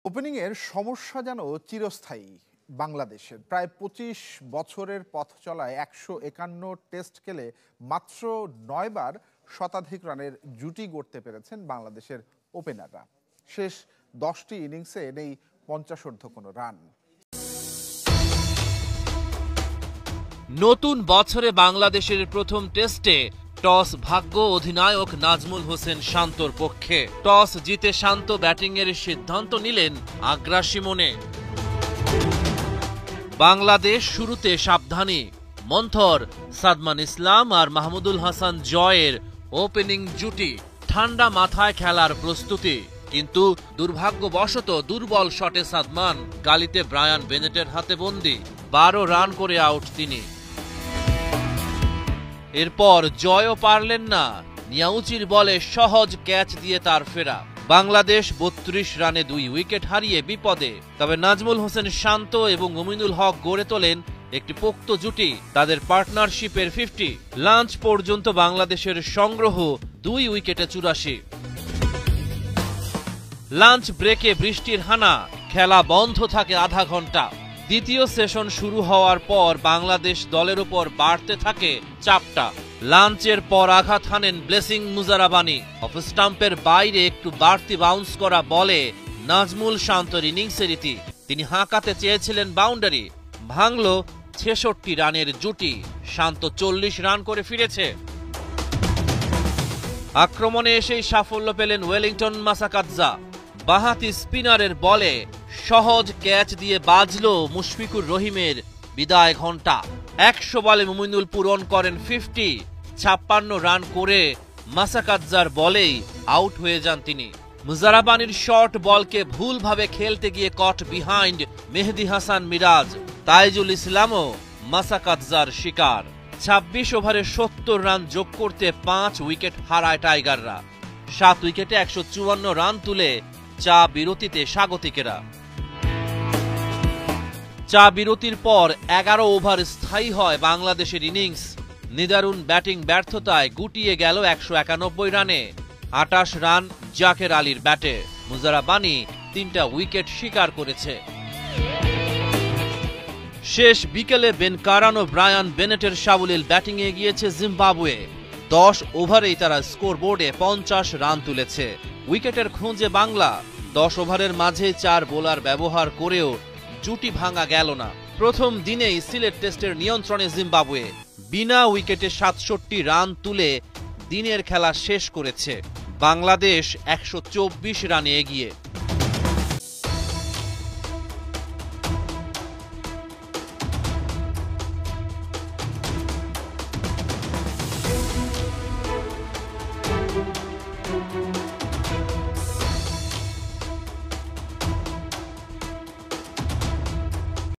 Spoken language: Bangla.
ওপেনিংয়ের সমস্যা যেন চিরস্থায়ী। বাংলাদেশের প্রায় ২৫ বছরের পথ চলায় ১৫১ টেস্ট খেলে মাত্র ৯ বার শতাধিক রানের জুটি গড়তে পেরেছেন বাংলাদেশের ওপেনাররা। শেষ ১০টি ইনিংসে নেই ৫০ কোনো রান। নতুন বছরে বাংলাদেশের প্রথম টেস্টে টস ভাগ্য অধিনায়ক নাজমুল হোসেন শান্তর পক্ষে। টস জিতে শান্ত ব্যাটিংয়ের সিদ্ধান্ত নিলেন আগ্রাসী মনে। বাংলাদেশ শুরুতে সাবধানী। মন্থর, সাদমান ইসলাম আর মাহমুদুল হাসান জয়ের ওপেনিং জুটি ঠান্ডা মাথায় খেলার প্রস্তুতি, কিন্তু দুর্ভাগ্যবশত দুর্বল শটে সাদমান গালিতে ব্রায়ান বেনেটের হাতে বন্দী। ১২ রান করে আউট তিনি। এরপর জয়ও পারলেন না। নিয়াউচির বলে সহজ ক্যাচ দিয়ে তার ফেরা। বাংলাদেশ ৩২ রানে ২ উইকেট হারিয়ে বিপদে। তবে নাজমুল হোসেন শান্ত এবং মুমিনুল হক গড়ে তোলেন একটি পোক্ত জুটি। তাদের পার্টনারশিপের 50। লাঞ্চ পর্যন্ত বাংলাদেশের সংগ্রহ ২ উইকেটে ৮৪। লাঞ্চ ব্রেকে বৃষ্টির হানা, খেলা বন্ধ থাকে আধা ঘন্টা। দ্বিতীয় সেশন শুরু হওয়ার পর বাংলাদেশ দলের উপর বাড়তে থাকে চাপটা। লাঞ্চের পর আঘাত হানেন ব্লেসিং মুজারাবানি। অফ স্টাম্পের বাইরে একটু বাড়তি বাউন্স করা বলে নাজমুল শান্তর ইনিংসের ইতি। তিনি হাঁকাতে চেয়েছিলেন বাউন্ডারি, ভাঙল ৬৬ রানের জুটি। শান্ত ৪০ রান করে ফিরেছে। আক্রমণে এসেই সাফল্য পেলেন ওয়েলিংটন মাসাকাদজা। বাঁহাতি স্পিনারের বলে সহজ ক্যাচ দিয়ে বাজল মুশফিকুর রহিমের বিদায় ঘণ্টা। ১০০ বলে মুমিনুল পূরণ করেন 50। ৫৬ রান করে মাসাকাদজার বলেই আউট হয়ে যান তিনি। মুজারাবানির শর্ট বলকে ভুলভাবে খেলতে গিয়ে কট বিহাইন্ড মেহেদি হাসান মিরাজ। তাইজুল ইসলামও মাসাকাদজার শিকার। ২৬ ওভারে ৭০ রান যোগ করতে ৫ উইকেট হারায় টাইগাররা। ৭ উইকেটে ১৫৪ রান তুলে চা বিরতিতে স্বাগতিকেরা। চা বিরতির পর ১১ ওভার স্থায়ী হয় বাংলাদেশের ইনিংস। নিদারুণ ব্যাটিং ব্যর্থতায় গুটিয়ে গেল ১৯১ রানে। ২৮ রান জাকের আলীর ব্যাটে। মুজারাবানি ৩টা উইকেট শিকার করেছে। শেষ বিকেলে বেন কারান ও ব্রায়ান বেনেটের সাবলীল ব্যাটিংয়ে গিয়েছে জিম্বাবুয়ে। ১০ ওভারেই তারা স্কোরবোর্ডে ৫০ রান তুলেছে। উইকেটের খোঁজে বাংলা। ১০ ওভারের মাঝে ৪ বোলার ব্যবহার করেও জুটি ভাঙা গেল না। প্রথম দিনেই সিলেট টেস্টের নিয়ন্ত্রণে জিম্বাবুয়ে। বিনা উইকেটে ৬৭ রান তুলে দিনের খেলা শেষ করেছে। বাংলাদেশ ১২৪ রানে এগিয়ে।